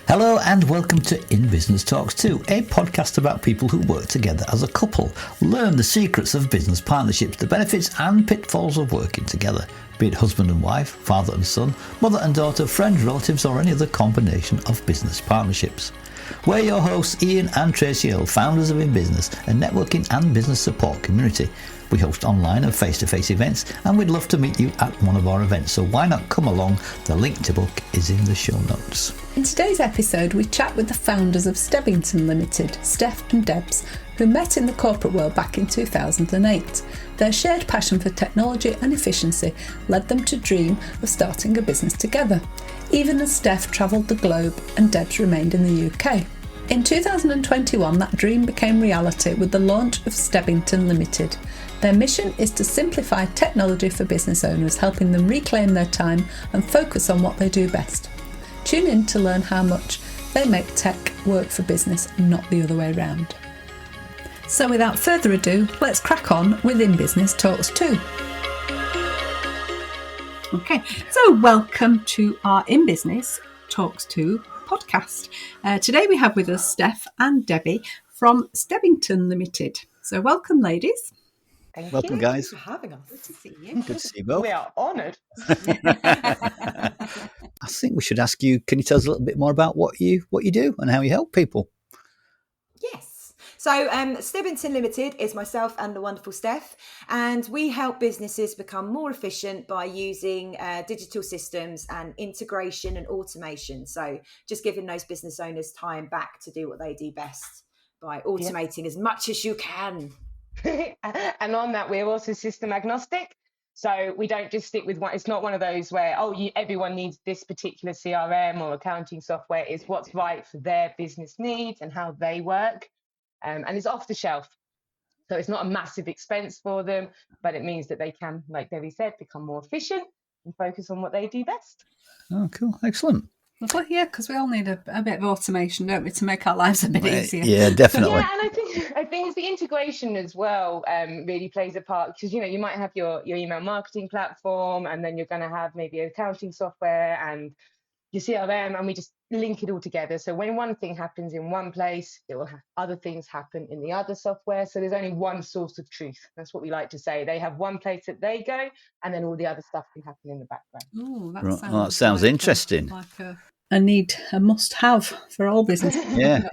Hello and welcome to In Business Talks 2, a podcast about people who work together as a couple. Learn the secrets of business partnerships, the benefits and pitfalls of working together, be it husband and wife, father and son, mother and daughter, friends, relatives or any other combination of business partnerships. We're your hosts Ian and Tracy Hill, founders of In Business, a networking and business support community. We host online and face-to-face events and we'd love to meet you at one of our events, so why not come along? The link to book is in the show notes. In today's episode, we chat with the founders of Stebbington Ltd, Steph and Debs, who met in the corporate world back in 2008. Their shared passion for technology and efficiency led them to dream of starting a business together, even as Steph travelled the globe and Debs remained in the UK. In 2021, that dream became reality with the launch of Stebbington Ltd. Their mission is to simplify technology for business owners, helping them reclaim their time and focus on what they do best. Tune in to learn how much they make tech work for business and not the other way around. So without further ado, let's crack on with In Business Talks 2. Okay, so welcome to our In Business Talks 2 podcast. Today we have with us Steph and Debbie from Stebbington Ltd. So welcome, ladies. Welcome, guys. Thanks for having us. Good to see you. Good to see you both. We are honoured. I think we should ask you, can you tell us a little bit more about what you do and how you help people? Yes. So Stebbington Limited is myself and the wonderful Steph, and we help businesses become more efficient by using digital systems and integration and automation. So just giving those business owners time back to do what they do best by automating as much as you can. And on that, we're also system agnostic. So we don't just stick with one. It's not one of those where, everyone needs this particular CRM or accounting software. It's what's right for their business needs and how they work. And it's off the shelf. So it's not a massive expense for them, but it means that they can, like Debbie said, become more efficient and focus on what they do best. Oh, cool. Excellent. Well, yeah, because we all need a bit of automation, don't we, to make our lives a bit easier. Yeah, definitely. Yeah, and I think it's the integration as well really plays a part, because you might have your email marketing platform, and then you're going to have maybe accounting software and your CRM, and we just link it all together. So when one thing happens in one place, it will have other things happen in the other software. So there's only one source of truth. That's what we like to say. They have one place that they go, and then all the other stuff can happen in the background. Ooh, That sounds like interesting. A must-have for all businesses. Yeah.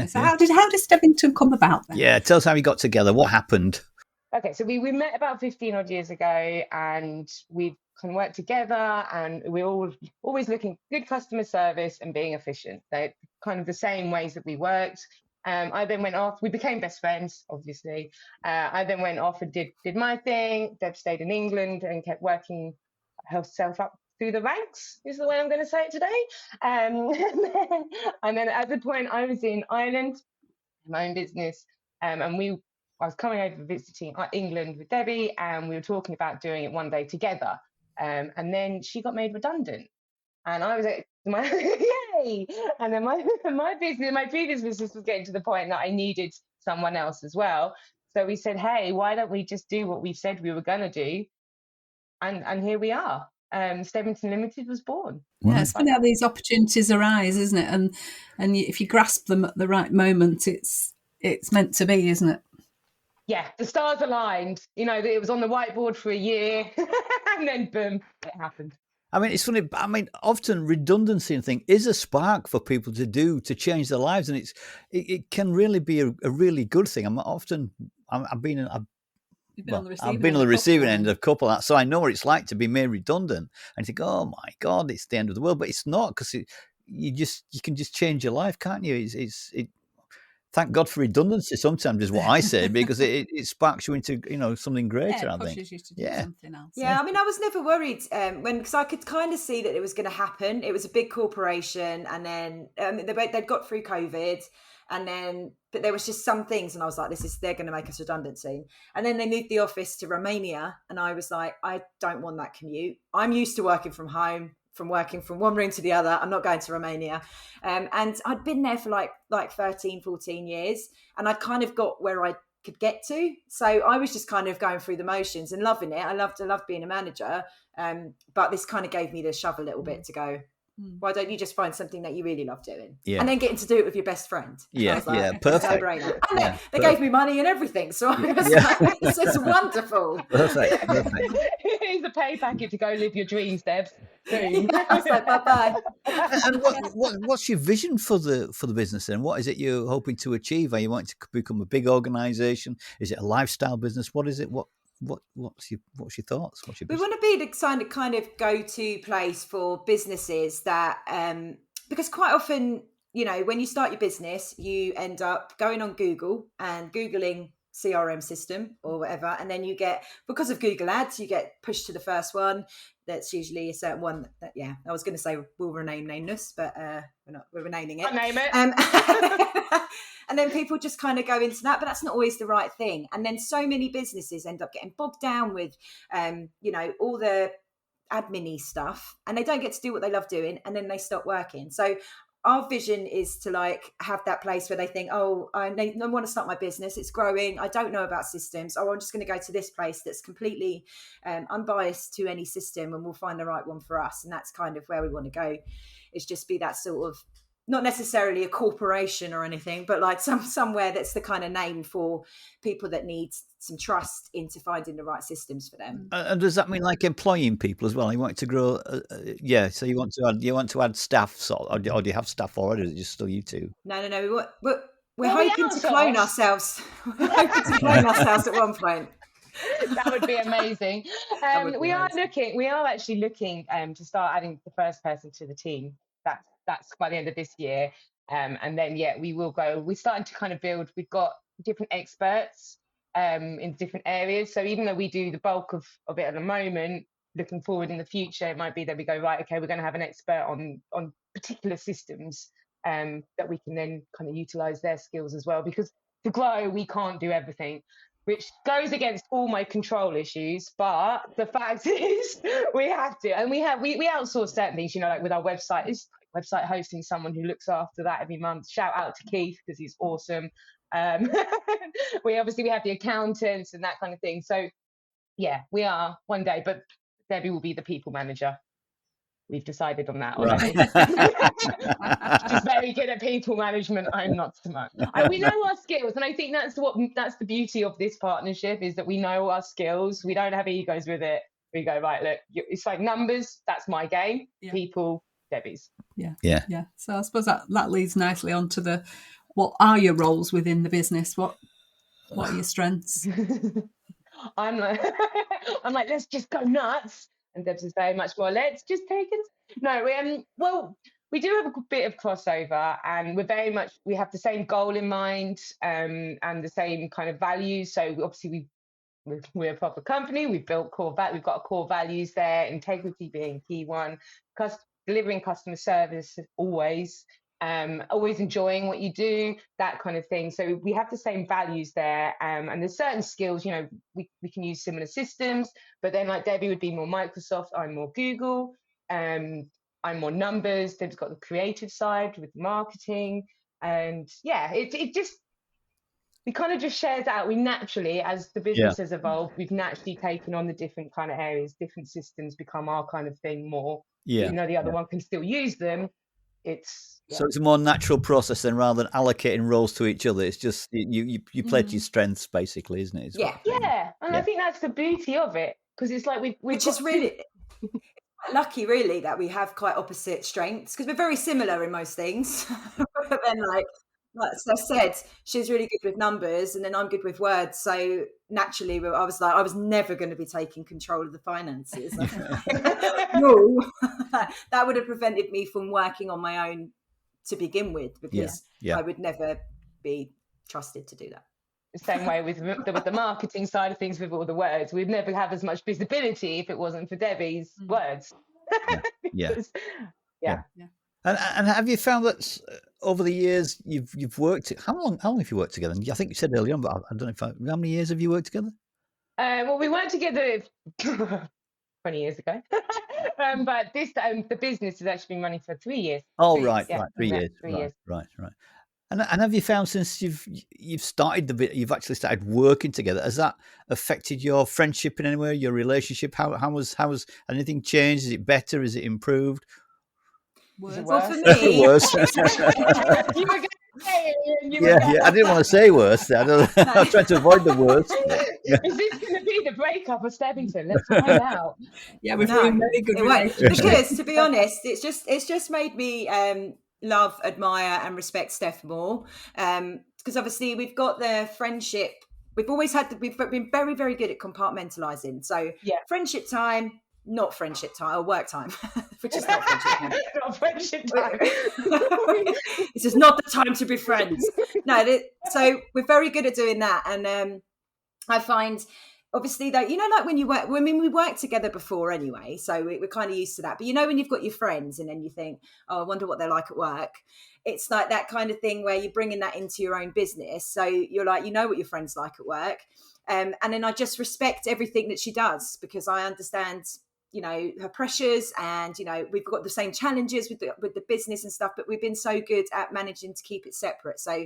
So how did Stebbington come about then? Yeah, tell us how you got together. What happened? Okay, so we met about 15 odd years ago, and we've kind of worked together, and we're all always looking good customer service and being efficient. They're kind of the same ways that we worked. I then went off. We became best friends, obviously. I then went off and did my thing. Deb stayed in England and kept working herself up through the ranks, is the way I'm going to say it today. And then at the point I was in Ireland, my own business, and I was coming over visiting England with Debbie, and we were talking about doing it one day together. And then she got made redundant, and I was like, yay! And then my previous business was getting to the point that I needed someone else as well. So we said, hey, why don't we just do what we said we were going to do? And here we are. Stebbington Ltd was born. Yeah, it's funny how these opportunities arise, isn't it? And if you grasp them at the right moment, it's meant to be, isn't it? Yeah, the stars aligned. It was on the whiteboard for a year, and then boom, it happened. I mean, it's funny. I mean, often redundancy and thing is a spark for people to change their lives, and it can really be a really good thing. I've been on the receiving end of a couple of that, so I know what it's like to be made redundant and think, oh my God, it's the end of the world. But it's not, because you can just change your life, can't you? Thank God for redundancy sometimes is what I say, because it sparks you into something greater. Yeah, I think. pushes you to do something else. Yeah, I mean, I was never worried because I could kind of see that it was going to happen. It was a big corporation, and then they'd got through COVID. But there was just some things, and I was like, they're going to make us redundant soon. And then they moved the office to Romania, and I was like, I don't want that commute. I'm used to working from home, from working from one room to the other. I'm not going to Romania. And I'd been there for like 13, 14 years, and I'd kind of got where I could get to. So I was just kind of going through the motions and loving it. I loved being a manager. But this kind of gave me the shove a little bit to go, Why don't you just find something that you really love doing? Yeah. And then getting to do it with your best friend. Yeah, I was like, perfect. No-brainer. And they gave me money and everything. So I was like, this is wonderful. Perfect. Here's a pay packet to go live your dreams, Debs. Boom. I was like, bye-bye. And what's your vision for the business then? What is it you're hoping to achieve? Are you wanting to become a big organisation? Is it a lifestyle business? What is it? What's your thoughts? What's your we business? want to be the kind of go-to place for businesses that because quite often, you know, when you start your business, you end up going on Google and Googling CRM system or whatever, and then you get, because of Google ads, you get pushed to the first one. That's usually a certain one that I was going to say we'll rename nameless, but we're renaming it. I'll name it. And then people just kind of go into that, but that's not always the right thing. And then so many businesses end up getting bogged down with, all the admin-y stuff, and they don't get to do what they love doing, and then they stop working. So our vision is to like have that place where they think, oh, I want to start my business. It's growing. I don't know about systems. Oh, I'm just going to go to this place that's completely unbiased to any system, and we'll find the right one for us. And that's kind of where we want to go, is just be that sort of, not necessarily a corporation or anything, but like somewhere that's the kind of name for people that need some trust into finding the right systems for them. And does that mean like employing people as well? You want to grow, so you want to add staff, or do you have staff already? Or is it just still you two? No. We're hoping to clone ourselves. We're hoping to clone ourselves at one point. That would be amazing. We are actually looking to start adding the first person to the team. That's by the end of this year. And then, we will go. We're starting to kind of build. We've got different experts in different areas. So even though we do the bulk of it at the moment, looking forward in the future, it might be that we go, right, okay, we're going to have an expert on particular systems that we can then kind of utilize their skills as well. Because to grow, we can't do everything, which goes against all my control issues. But the fact is, we have to. And we outsource certain things, like with our website. It's website hosting, someone who looks after that every month. Shout out to Keith, because he's awesome. We have the accountants and that kind of thing. So we are one day, but Debbie will be the people manager. We've decided on that already. Right. She's very good at people management. I'm not so much. We know our skills, and I think that's the beauty of this partnership, is that we know our skills. We don't have egos with it. We go, right, look, it's like numbers. That's my game. Yeah. People, Debbie's. Yeah. So I suppose that leads nicely on to what are your roles within the business? What are your strengths? I'm like, let's just go nuts. And Debs is very much more, let's just take it. No, we do have a bit of crossover, and we have the same goal in mind, and the same kind of values. So obviously we're a proper company. We've got core values there, integrity being a key one, delivering customer service always, always enjoying what you do, that kind of thing. So we have the same values there, and there's certain skills, we can use similar systems, but then like Debbie would be more Microsoft, I'm more Google, I'm more numbers. Deb's got the creative side with marketing, and we kind of just shared out. We naturally, as the business has evolved, we've naturally taken on the different kind of areas, different systems become our kind of thing more. Even though the other one can still use them, so it's a more natural process then, rather than allocating roles to each other. It's just you play to your strengths, basically, isn't it? And I think that's the beauty of it, because it's like which is really lucky, really, that we have quite opposite strengths, because we're very similar in most things. But then, like Steph said, she's really good with numbers, and then I'm good with words. So naturally, I was never going to be taking control of the finances. No, that would have prevented me from working on my own to begin with, because I would never be trusted to do that. The same way with the marketing side of things, with all the words, we'd never have as much visibility if it wasn't for Debbie's words. And have you found that over the years you've worked? How long have you worked together? I think you said earlier on, but I don't know how many years have you worked together? We worked together 20 years ago, but the business has actually been running for 3 years. Oh, right, 3 years. Right. And have you found, since you've started you've actually started working together, has that affected your friendship in any way, your relationship? How has anything changed? Is it better? Is it improved? Is it Well, worse? for me, Worse. You were going to say it, and you were Yeah, I didn't want to say worse. I was trying to avoid the worst. Is this going to be the breakup of Stebbington? Let's find out. Yeah, we've no, ruined very good it won't. relationship. Because to be honest, it's just made me love, admire, and respect Steph more. Because obviously we've got the friendship. We've been very, very good at compartmentalizing. So Yeah. friendship time, not friendship time, or work time, which is not friendship time. Not friendship time. This is not the time to be friends. No, so we're very good at doing that, and I find obviously that like when you work. I mean, we worked together before anyway, so we're kind of used to that. But when you've got your friends, and then you think, oh, I wonder what they're like at work. It's like that kind of thing where you're bringing that into your own business. So you're like, what your friend's like at work, and then I just respect everything that she does because I understand. Her pressures, and we've got the same challenges with the business and stuff, but we've been so good at managing to keep it separate. So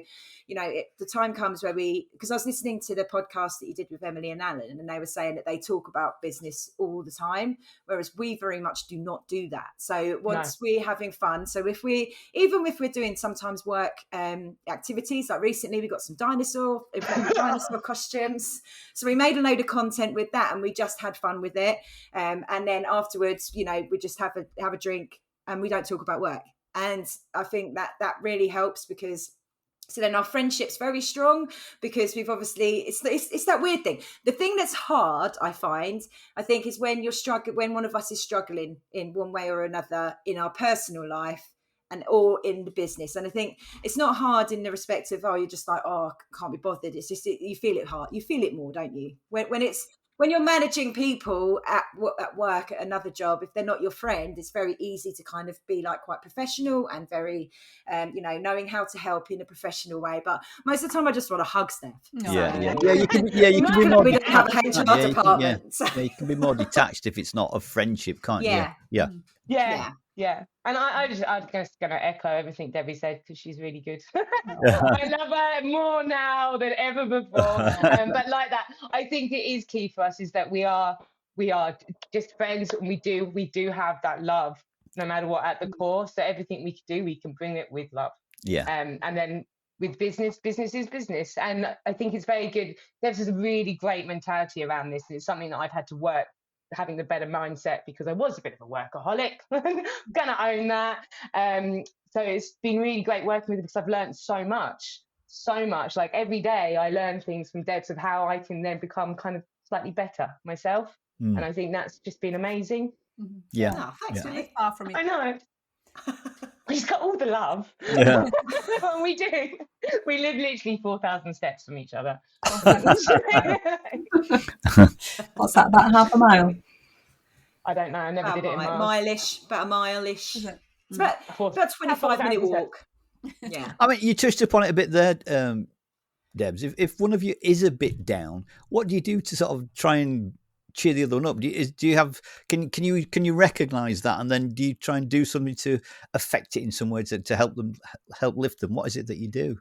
the time comes where because I was listening to the podcast that you did with Emily and Alan, and they were saying that they talk about business all the time, whereas we very much do not do that. So once we're having fun, so even if we're doing sometimes work activities, like recently we got some dinosaur costumes, so we made a load of content with that, and we just had fun with it, and then afterwards, we just have a drink and we don't talk about work. And I think that really helps because so then our friendship's very strong because we've obviously, it's that weird thing. The thing that's hard, I think is when when one of us is struggling in one way or another in our personal life or in the business. And I think it's not hard in the respect of, you're just like, I can't be bothered. It's just, you feel it hard. You feel it more, don't you? When you're managing people at work, at another job, if they're not your friend, it's very easy to kind of be like quite professional and very, knowing how to help in a professional way. But most of the time, I just want to hug Steph. You can be more. We don't have a HR department. You can be more detached if it's not a friendship, can't you? Yeah. And I'm just going to echo everything Debbie said because she's really good. I love her more now than ever before. But like that, I think it is key for us is that we are just friends, and we do have that love no matter what at the core. So everything we can do, we can bring it with love. Yeah. And then with business is business. And I think it's very good. There's a really great mentality around this. And it's something that I've had to work having the better mindset because I was a bit of a workaholic. I'm gonna own that. So it's been really great working with them because I've learned so much. Like every day I learn things from Debs of how I can then become kind of slightly better myself. And I think that's just been amazing. Yeah. Oh, thanks, really far from it. I know. He's got all the love. Yeah. We do. We live literally 4,000 steps from each other. What's that, about half a mile? I don't know. I never did it in miles. About a mile-ish. Is it? It's about 25-minute walk. Yeah. I mean, you touched upon it a bit there, Debs. If one of you is a bit down, what do you do to sort of try and cheer the other one up? Do you have? Can you recognise that, and then do you try and do something to affect it in some way to help lift them? What is it that you do?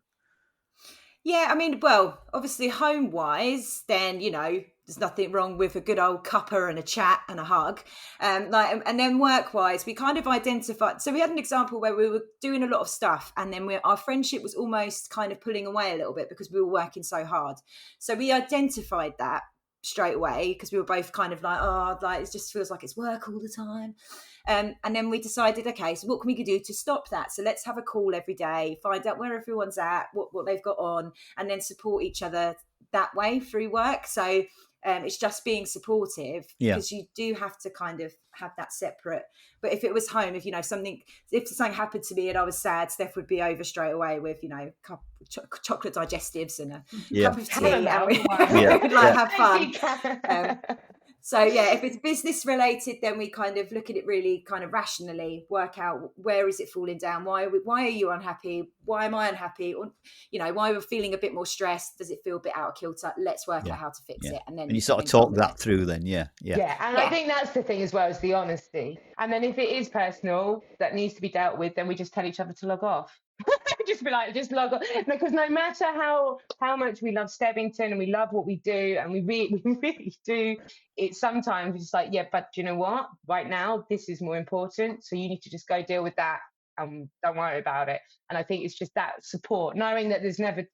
Yeah, I mean, well, obviously home-wise, then, there's nothing wrong with a good old cuppa and a chat and a hug. And then work-wise, we kind of identified. So we had an example where we were doing a lot of stuff, and then our friendship was almost kind of pulling away a little bit because we were working so hard. So we identified that straight away because we were both kind of like, it just feels like it's work all the time. And then we decided, okay, so what can we do to stop that? So let's have a call every day, find out where everyone's at, what they've got on, and then support each other that way through work. So it's just being supportive because you do have to kind of have that separate. But if it was home, if something happened to me and I was sad, Steph would be over straight away with chocolate digestives and a cup of tea, and we would have fun. So if it's business related, then we kind of look at it really kind of rationally, work out where is it falling down? Why are you unhappy? Why am I unhappy? Or, why we're feeling a bit more stressed? Does it feel a bit out of kilter? Let's work out how to fix it. And then you sort of talk that through then, Yeah, and I think that's the thing as well, is the honesty. And then if it is personal that needs to be dealt with, then we just tell each other to log off. just log on, because no matter how much we love Stebbington and we love what we do, and we really do, it's sometimes just like, but you know what, right now this is more important, so you need to just go deal with that and don't worry about it. And I think it's just that support, knowing that it's never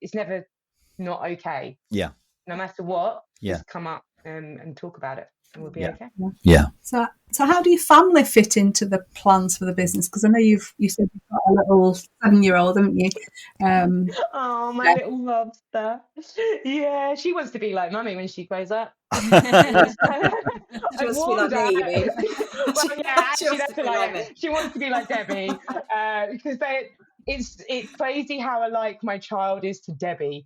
not okay. Yeah. No matter what, Yeah. just come up and talk about it, and we'll be okay. Yeah. So how do your family fit into the plans for the business? Because I know you said you've got a little 7-year-old, haven't you? Oh, my little lobster. Yeah, she wants to be like mummy when she grows up. She wants to be like me, you mean? Well, yeah, actually, that's like it. She wants to be like Debbie, because it's crazy how alike my child is to Debbie.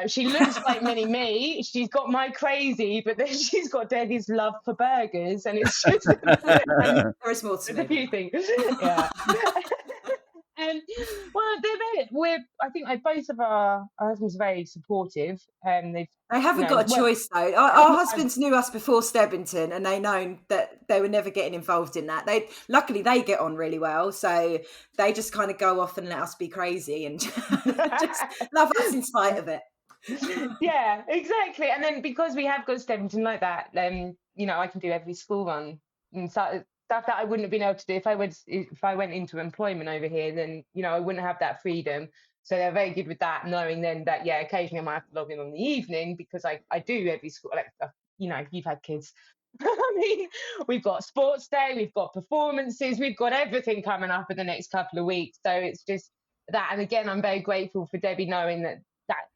She looks like mini me. She's got my crazy, but then she's got Debbie's love for burgers, and it's just There is more to a few things. Yeah. Well, I think both of our husbands are very supportive. They haven't got a choice though. Our husbands knew us before Stebbington, and they known that they were never getting involved in that. Luckily they get on really well, so they just kind of go off and let us be crazy and just love us in spite of it. Yeah, exactly. And then because we have got Stebbington like that, I can do every school run and stuff that I wouldn't have been able to do if I went into employment over here. Then I wouldn't have that freedom. So they're very good with that, knowing then that occasionally I might have to log in on the evening because I do every school. You've had kids. I mean, we've got sports day, we've got performances, we've got everything coming up in the next couple of weeks. So it's just that. And again, I'm very grateful for Debbie knowing that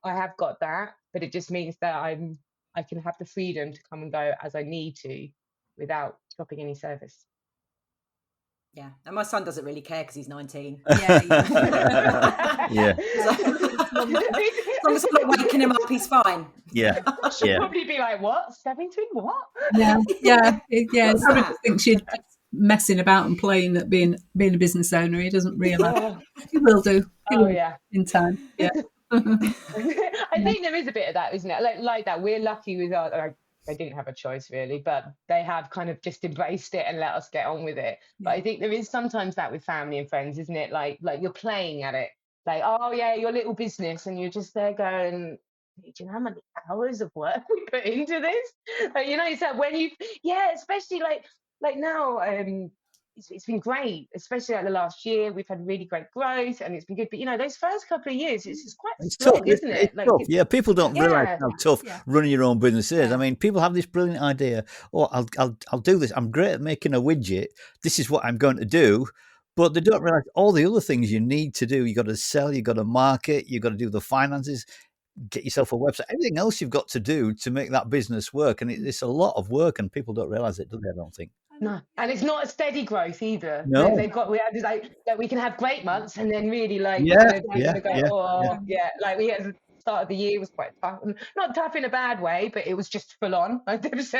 I have got that, but it just means that I can have the freedom to come and go as I need to without stopping any service. Yeah, and my son doesn't really care because he's 19. Yeah. Yeah. As long as I'm not waking him up, he's fine. Yeah. I should probably be like, what? Stebbington? What? Yeah. I probably just think she's messing about and playing at being a business owner. He doesn't realise. He will do. He will in time. Yeah. I think there is a bit of that, isn't it? Like that. We're lucky with they didn't have a choice really, but they have kind of just embraced it and let us get on with it. But I think there is sometimes that with family and friends, isn't it? Like you're playing at it, like, oh yeah, your little business, and you're just there going, do you know how many hours of work we put into this? It's like when especially like now, it's been great, especially like the last year. We've had really great growth and it's been good. But those first couple of years, it's quite tough, isn't it? It's tough. Yeah, people don't realise how tough running your own business is. I mean, people have this brilliant idea. Oh, I'll do this. I'm great at making a widget. This is what I'm going to do. But they don't realise all the other things you need to do. You got to sell. You got to market. You got to do the finances. Get yourself a website. Everything else you've got to do to make that business work. And it's a lot of work, and people don't realise it, do they? I don't think. No, and it's not a steady growth either. No, we can have great months and then really like we at the start of the year was quite tough, not tough in a bad way, but it was just full on. Like Deb's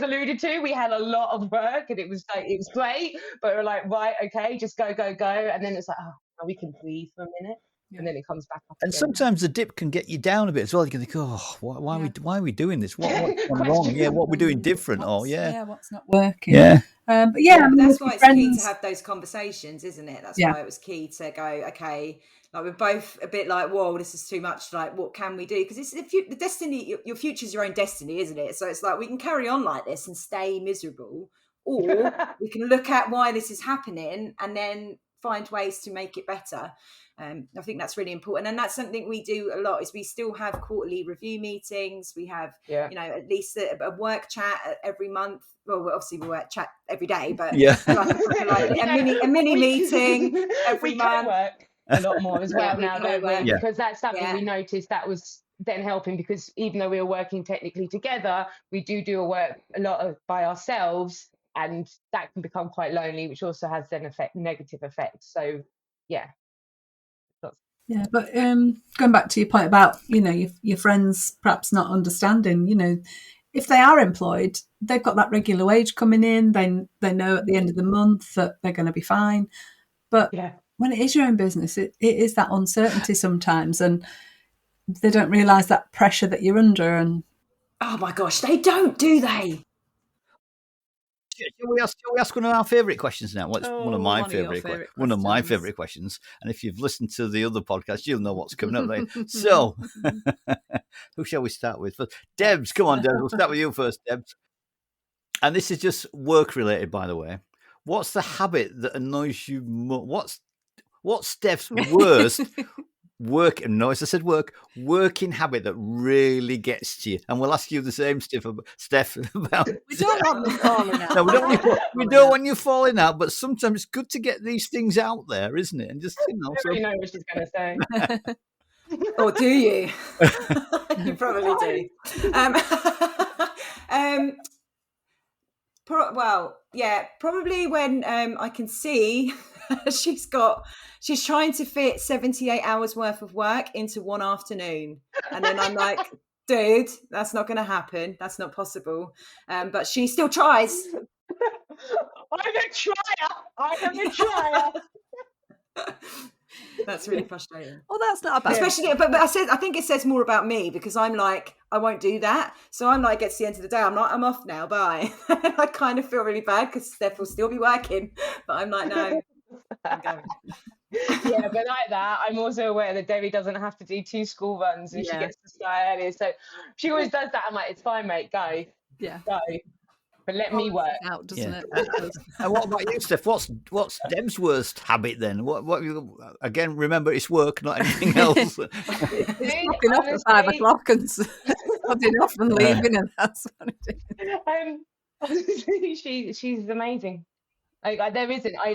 alluded to, we had a lot of work and it was great, but we're like, right, okay, just go, and then it's like, oh, we can breathe for a minute. And then it comes back up. And sometimes the dip can get you down a bit as well. You can think, oh, why are we doing this? What's gone wrong? Yeah, what we're doing different? What's not working? Yeah. But but that's why it's key to have those conversations, isn't it? That's why it was key to go, okay, like we're both a bit like, whoa, this is too much. Like, what can we do? Because it's the destiny, your future's your own destiny, isn't it? So it's like we can carry on like this and stay miserable, or we can look at why this is happening and then find ways to make it better. I think that's really important, and that's something we do a lot. Is we still have quarterly review meetings. We have, at least a work chat every month. Well, obviously we work chat every day, but a mini meeting every month. Work a lot more as well now, don't we? Because that's something we noticed that was then helping, because even though we were working technically together, we do a lot by ourselves, and that can become quite lonely, which also has then negative effects. So yeah, but going back to your point about your friends perhaps not understanding, if they are employed, they've got that regular wage coming in. They know at the end of the month that they're going to be fine. But when it is your own business, it is that uncertainty sometimes, and they don't realise that pressure that you're under. And oh my gosh, they don't, do they? Shall we ask one of our favourite questions now? Well, it's one of my favourite questions. And if you've listened to the other podcast, you'll know what's coming up there. So, who shall we start with? Debs, come on, Debs. We'll start with you first, Debs. And this is just work related, by the way. What's the habit that annoys you more? What's what's Steph's worst working habit that really gets to you? And we'll ask you the same, Steph, about. We don't want them falling out. No, we don't want you falling out, but sometimes it's good to get these things out there, isn't it? And just, I really know what she's going to say. Or do you? You probably do. Probably when I can see she's trying to fit 78 hours worth of work into one afternoon. And then I'm like, dude, that's not going to happen. That's not possible. But she still tries. I'm a trier. That's really frustrating. Well, that's not a bad. Especially, but I think it says more about me, because I'm like, I won't do that. So I'm like, it's the end of the day. I'm off now. Bye. I kind of feel really bad because Steph will still be working, but I'm like, no, I'm going. Yeah, but like that, I'm also aware that Debbie doesn't have to do 2 school runs and she gets to start earlier. So she always does that. I'm like, it's fine, mate. Go. Yeah. Go. But let me work. Out, doesn't it? And what about you, Steph? What's Deb's worst habit then? What you, again, remember, it's work, not anything else. Knocking off at 5 o'clock and nodding off and leaving, and that's what it is. She's amazing. Like there isn't. I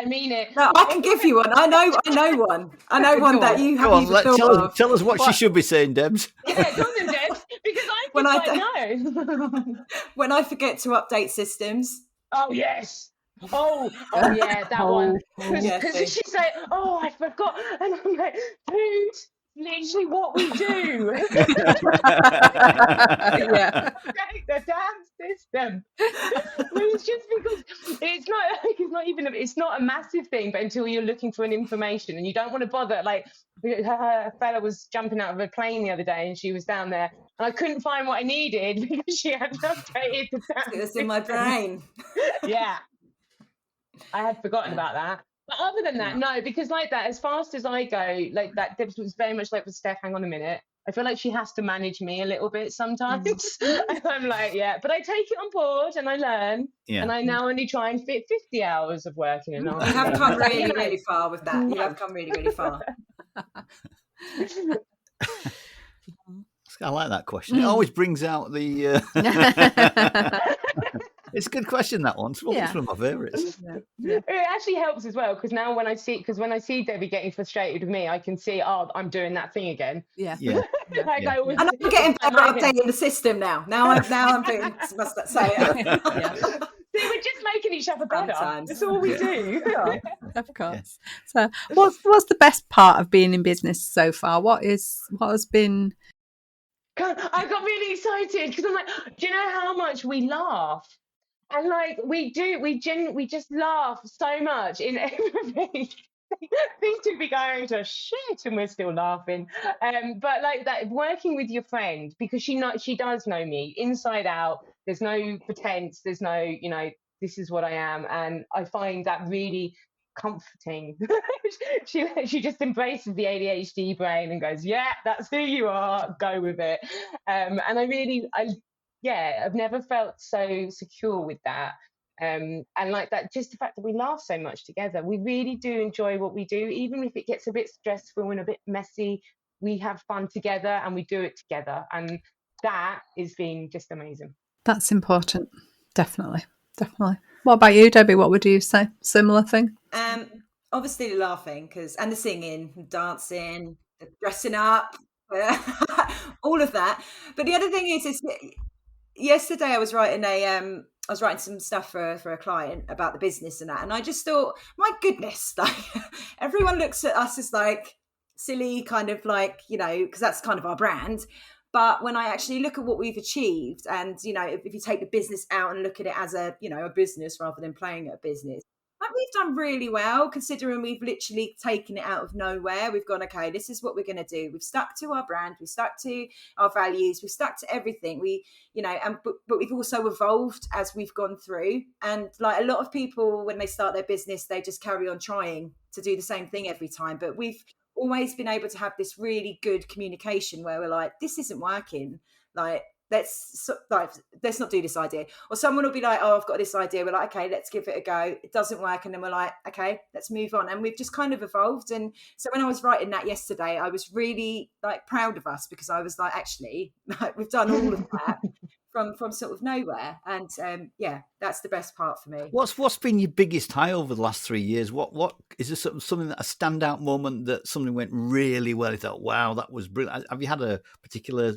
mean it. No, I can give you one. I know one. I know one that you haven't even thought of. Tell us what she should be saying, Debs. Yeah, tell them, Debs, because I know. When I forget to update systems. Oh yes. Oh yeah, that one. Because she's like, oh, I forgot, and I'm like, dude, literally what we do. Yeah. The damn system. It's just because it's not a massive thing, but until you're looking for an information and you don't want to bother. Like her fella was jumping out of a plane the other day and she was down there and I couldn't find what I needed because she hadn't updated the damn. It was in my brain. Yeah. I had forgotten about that. But other than that, no, because like that, as fast as I go, like that, Debs was very much like with Steph, hang on a minute. I feel like she has to manage me a little bit sometimes. And I'm like, yeah, but I take it on board and I learn. Yeah. And I now only try and fit 50 hours of work in an hour. You have come really, really far with that. You have come really, really far. I like that question. It always brings out the... It's a good question, that one. It's one of my favourites. Yeah. It actually helps as well, because now when I see Debbie getting frustrated with me, I can see, oh, I'm doing that thing again. Yeah. And I'm getting better at updating the system now. Now I'm doing, must I say it. See, we're just making each other better. That's all we do. Of course. So what's the best part of being in business so far? What has been... God, I got really excited because I'm like, do you know how much we laugh? And like we just laugh so much in everything. Things could be going to shit and we're still laughing. But like that, working with your friend, because she does know me inside out. There's no pretense. There's no, this is what I am. And I find that really comforting. She just embraces the ADHD brain and goes, yeah, that's who you are. Go with it. And I've never felt so secure with that. And like that, just the fact that we laugh so much together, we really do enjoy what we do, even if it gets a bit stressful and a bit messy. We have fun together and we do it together, and that is being just amazing. That's important. Definitely. What about you, Debbie? What would you say? Similar thing? Obviously the laughing, and the singing, the dancing, the dressing up, all of that. But the other thing is yesterday I was writing some stuff for a client about the business and that, and I just thought, my goodness, like everyone looks at us as like silly, kind of like, because that's kind of our brand. But when I actually look at what we've achieved, and if you take the business out and look at it as a business rather than playing at a business, like we've done really well, considering we've literally taken it out of nowhere. We've gone, okay, this is what we're going to do. We've stuck to our brand, we've stuck to our values, we've stuck to everything. But we've also evolved as we've gone through. And like a lot of people, when they start their business, they just carry on trying to do the same thing every time. But we've always been able to have this really good communication where we're like, this isn't working. Like, let's not do this idea. Or someone will be like, oh, I've got this idea. We're like, okay, let's give it a go. It doesn't work. And then we're like, okay, let's move on. And we've just kind of evolved. And so when I was writing that yesterday, I was really like proud of us, because I was like, actually, like, we've done all of that from sort of nowhere. And that's the best part for me. What's been your biggest high over the last 3 years? What is there something that a standout moment that something went really well? You thought, wow, that was brilliant. Have you had a particular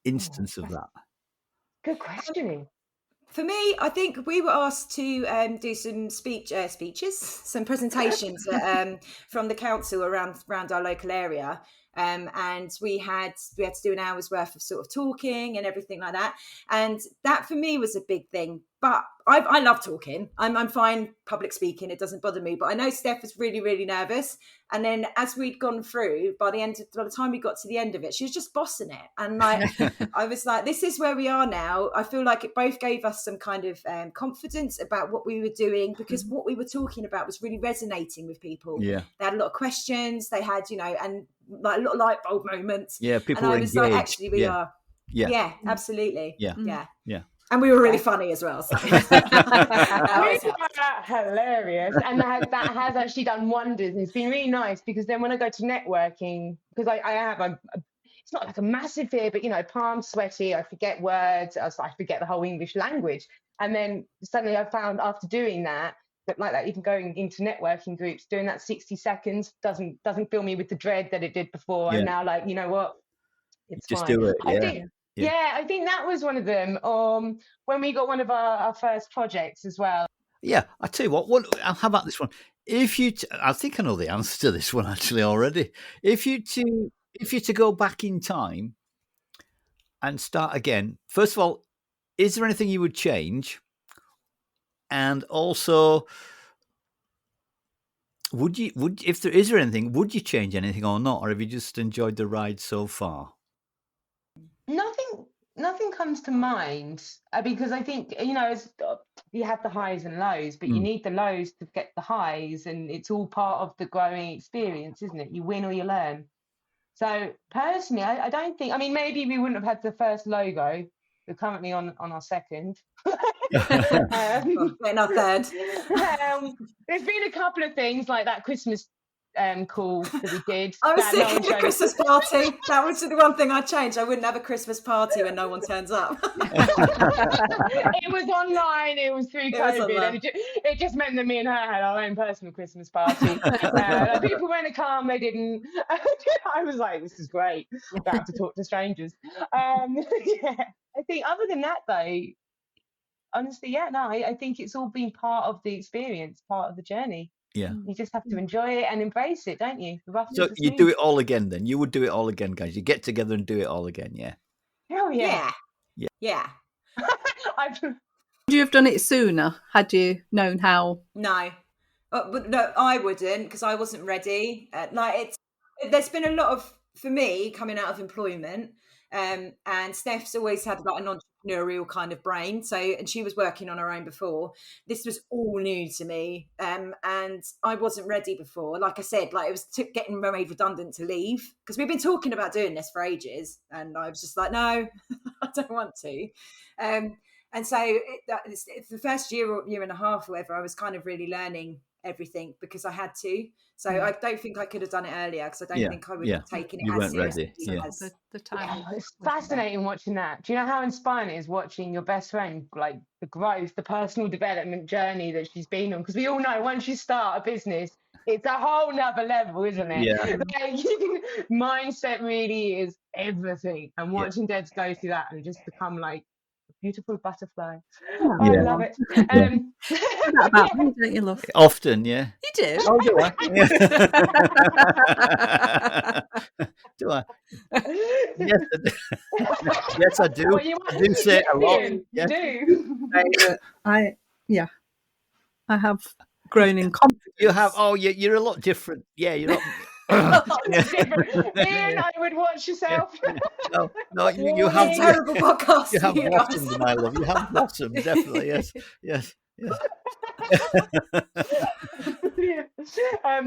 instance of that? Good question. For me, I think we were asked to do some speeches, some presentations from the council around our local area. And we had to do an hour's worth of sort of talking and everything like that. And that for me was a big thing. But I love talking. I'm fine public speaking. It doesn't bother me. But I know Steph was really, really nervous. And then as we'd gone through, by the time we got to the end of it, she was just bossing it. And like, I was like, this is where we are now. I feel like it both gave us some kind of confidence about what we were doing, because what we were talking about was really resonating with people. Yeah. They had a lot of questions. They had, and like a lot of light bulb moments. Yeah, people and were I was engaged. like, actually, we are. Yeah, Absolutely. Yeah. And we were really funny as well. So. Hilarious. And that has actually done wonders. And it's been really nice, because then when I go to networking, because I have it's not like a massive fear, but palms sweaty, I forget words, I forget the whole English language. And then suddenly I found after doing that, even going into networking groups, doing that 60 seconds doesn't fill me with the dread that it did before. Yeah. I'm now like, you know what? It's just fine. do it. I think that was one of them. When we got one of our first projects as well. Yeah, I tell you what. How about this one? I think I know the answer to this one actually already. If you to go back in time and start again, first of all, is there anything you would change? And also, if there is anything, would you change anything or not, or have you just enjoyed the ride so far? Nothing comes to mind, because I think you have the highs and lows, but you need the lows to get the highs, and it's all part of the growing experience, isn't it? You win or you learn. So personally, I don't think. I mean, maybe we wouldn't have had the first logo. We're currently on our second. Getting our third. There's been a couple of things like that Christmas call that we did. I was thinking a Christmas party. That was the one thing I changed. I wouldn't have a Christmas party when no one turns up. It was online. It was through COVID, and it just meant that me and her had our own personal Christmas party. People went to come, they didn't. I was like, this is great. I have to talk to strangers. I think other than that, though, honestly, I think it's all been part of the experience, part of the journey. Yeah. You just have to enjoy it and embrace it, don't you? So you do it all again then? You would do it all again, guys? You get together and do it all again, yeah? Hell yeah. Yeah. Would you have done it sooner had you known how? No. No, I wouldn't, because I wasn't ready. There's been a lot of, for me, coming out of employment, and Steph's always had like an entrepreneurial kind of brain, and she was working on her own before. This was all new to me, and I wasn't ready before. Like I said, it was getting made redundant to leave, because we've been talking about doing this for ages, and I was just like, no, I don't want to. And so it's the first year or year and a half, whatever, I was kind of really learning everything because I had to. So I don't think I could have done it earlier, because I don't think I would have taken it as seriously as the time. It's fascinating watching that. Do you know how inspiring it is watching your best friend, like the growth, the personal development journey that she's been on? Because we all know once you start a business, it's a whole nother level, isn't it? Yeah. Mindset really is everything. And watching Debs go through that and just become like a beautiful butterfly. I love it. About me, don't you, love? Often, yeah. You do? Oh, do I? Do I? Yes, I do. Yes, I do. Well, I do say it a lot. You do. I have grown in confidence. You have. Oh, you're a lot different. Yeah, you're not. Ian, I would watch yourself. No, you have terrible podcast. You have blossomed, my love. You have blossomed, definitely. Yes. Yeah.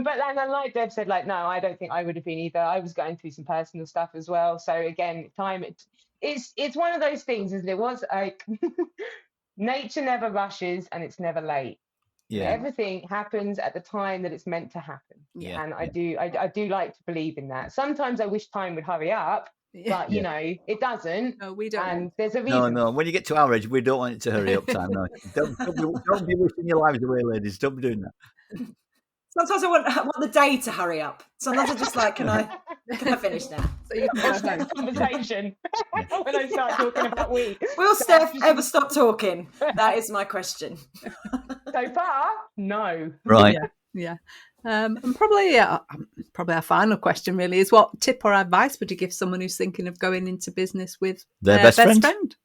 But then, like Deb said, like, no, I don't think I would have been either. I was going through some personal stuff as well. So again, it's one of those things, isn't it? Was like nature never rushes and it's never late. Yeah. Everything happens at the time that it's meant to happen. Yeah. And I do like to believe in that. Sometimes I wish time would hurry up, but you know, it doesn't. No, we don't. And there's a reason. No. When you get to our age, we don't want it to hurry up time. No, don't be wishing your lives away, ladies. Don't be doing that. Sometimes I want the day to hurry up. Sometimes I'm just like, can I finish now? So you can Watch that conversation when I start talking about weeks. Will Steph ever stop talking? That is my question. So far, no. Right. Yeah. And probably our final question really is, what tip or advice would you give someone who's thinking of going into business with their best friend?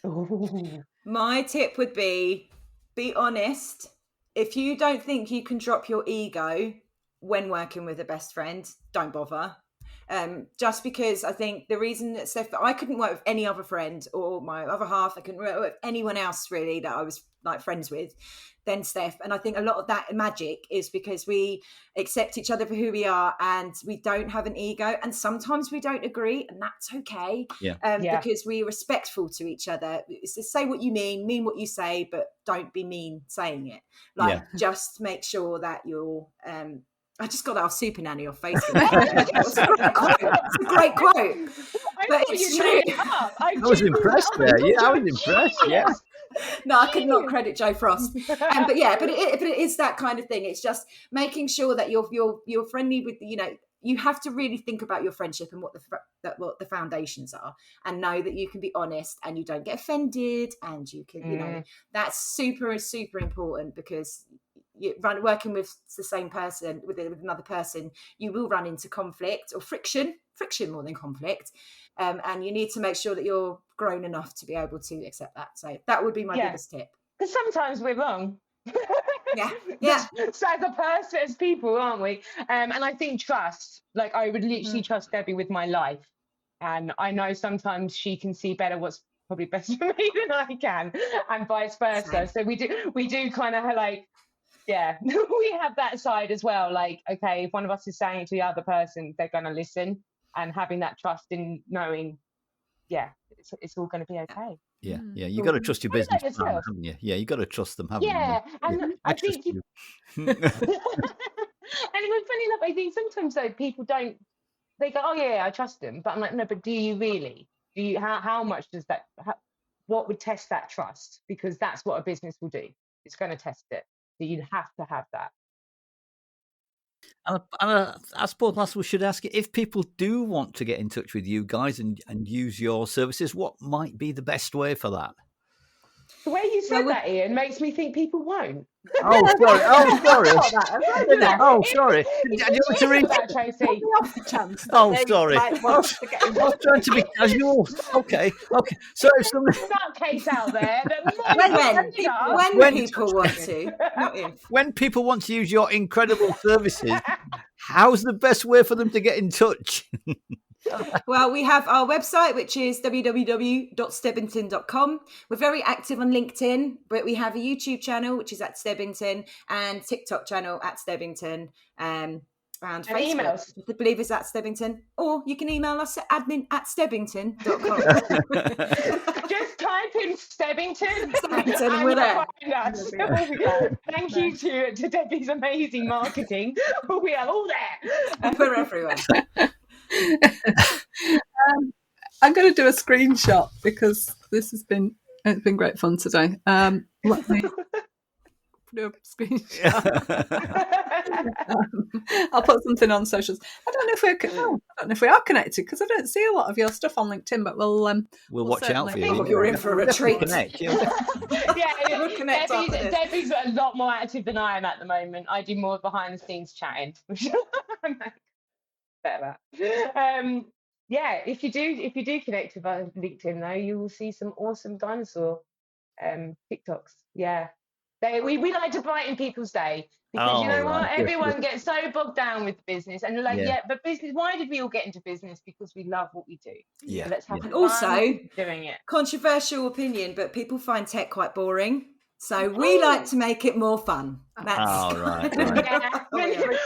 Ooh. My tip would be honest. If you don't think you can drop your ego when working with a best friend, don't bother. Just because I think the reason that Steph, I couldn't work with any other friend or my other half, I couldn't work with anyone else really that I was like friends with than Steph. And I think a lot of that magic is because we accept each other for who we are and we don't have an ego. And sometimes we don't agree, and that's okay. Because we're respectful to each other. So say what you mean what you say, but don't be mean saying it. Just make sure that you're I just got that off Super Nanny off Facebook. It's a great quote. But it's true. I was impressed there. Yeah, I was impressed. Yeah. No, I could not credit Joe Frost. But it is that kind of thing. It's just making sure that you're friendly with, you know, you have to really think about your friendship and what the foundations are, and know that you can be honest and you don't get offended, and you can, you know, that's super, super important, because working with the same person, with another person, you will run into conflict or friction more than conflict. And you need to make sure that you're grown enough to be able to accept that. So that would be my biggest tip. Because sometimes we're wrong. Yeah. So as a person, as people, aren't we? And I think trust, like I would literally trust Debbie with my life. And I know sometimes she can see better what's probably best for me than I can, and vice versa. So we do kind of like, we have that side as well. Like, okay, if one of us is saying it to the other person, they're going to listen, and having that trust in knowing, it's all going to be okay. Yeah. You got to trust your business partner, haven't you? Yeah, you got to trust them, haven't you? And I think you. And it was funny enough. I think sometimes though people don't. They go, "Oh yeah, I trust them," but I'm like, no, but do you really? Do you? How much does that? What would test that trust? Because that's what a business will do. It's going to test it. So you have to have that. And I suppose last we should ask you, if people do want to get in touch with you guys and use your services, what might be the best way for that? The way you said that, Ian, makes me think people won't. Oh, sorry. Oh, sorry. Do you want to read that, Tracy? Oh, sorry. I was trying to be casual. Okay. So if somebody... case out there. When people want to, not if. When people want to use your incredible services, how's the best way for them to get in touch? Well, we have our website, which is www.stebbington.com. We're very active on LinkedIn, but we have a YouTube channel, which is at Stebbington, and TikTok channel at Stebbington, and Facebook, emails. I believe is at Stebbington, or you can email us at admin@stebbington.com. Just type in Stebbington and we're there. Thank you to Debbie's amazing marketing. We are all there. We're everywhere. I'm going to do a screenshot because it's been great fun today. Let me do a screenshot. I'll put something on socials. I don't know if we are connected, because I don't see a lot of your stuff on LinkedIn, but we'll watch out for you. I think you're in for a treat. Debbie's a lot more active than I am at the moment. I do more behind the scenes chatting. Better. If you do connect with LinkedIn though, you will see some awesome dinosaur TikToks. We like to brighten people's day, because you know what, everyone gets so bogged down with business, and but business, why did we all get into business? Because we love what we do. So let's have fun also doing it. Controversial opinion, but people find tech quite boring. So we like to make it more fun. That's right. Yeah.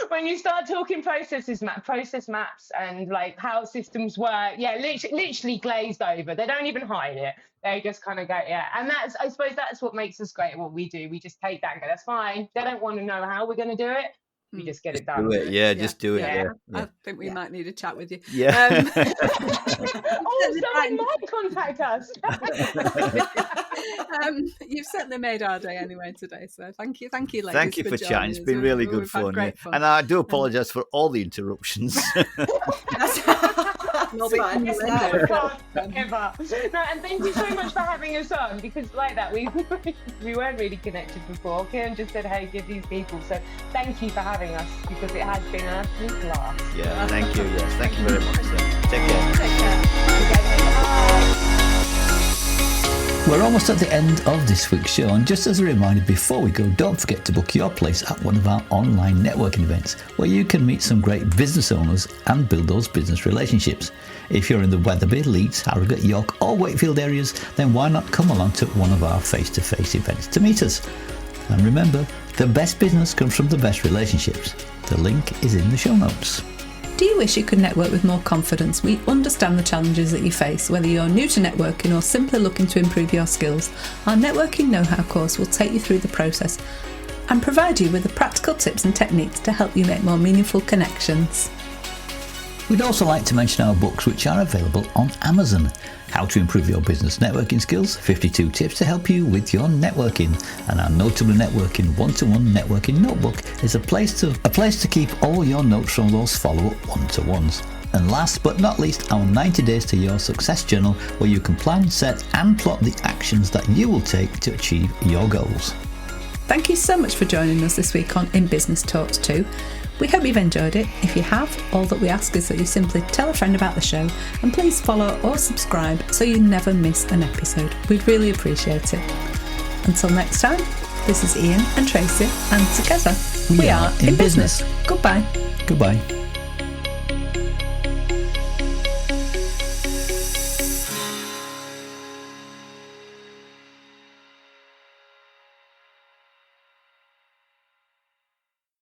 When you start talking process maps and like how systems work, literally glazed over. They don't even hide it. They just kind of go, and I suppose that's what makes us great at what we do. We just take that and go, that's fine. They don't want to know how we're going to do it. We just get it done. Do it, just do it. Yeah. I think we might need a chat with you. Yeah. Someone might contact us. You've certainly made our day anyway today, so thank you, ladies. Thank you for chatting. It's been really good fun. Great fun. And I do apologise for all the interruptions. And thank you so much for having us on, because like that we weren't really connected before. Kieran just said, hey, give these people, so thank you for having us, because it has been an absolute blast. Yeah, thank you. Yes, thank you very much. Take care. We're almost at the end of this week's show, and just as a reminder before we go, don't forget to book your place at one of our online networking events where you can meet some great business owners and build those business relationships. If you're in the Wetherby, Leeds, Harrogate, York or Wakefield areas, then why not come along to one of our face-to-face events to meet us. And remember, the best business comes from the best relationships. The link is in the show notes. Do you wish you could network with more confidence? We understand the challenges that you face, whether you're new to networking or simply looking to improve your skills. Our Networking Know-How course will take you through the process and provide you with the practical tips and techniques to help you make more meaningful connections. We'd also like to mention our books, which are available on Amazon. How to Improve Your Business Networking Skills, 52 Tips to Help You with Your Networking. And our Notable Networking One-to-One Networking Notebook is a place to keep all your notes from those follow-up one-to-ones. And last but not least, our 90 Days to Your Success Journal, where you can plan, set and plot the actions that you will take to achieve your goals. Thank you so much for joining us this week on In Business Talks 2. We hope you've enjoyed it. If you have, all that we ask is that you simply tell a friend about the show, and please follow or subscribe so you never miss an episode. We'd really appreciate it. Until next time, this is Ian and Tracy, and together we are In Business. Goodbye. Goodbye.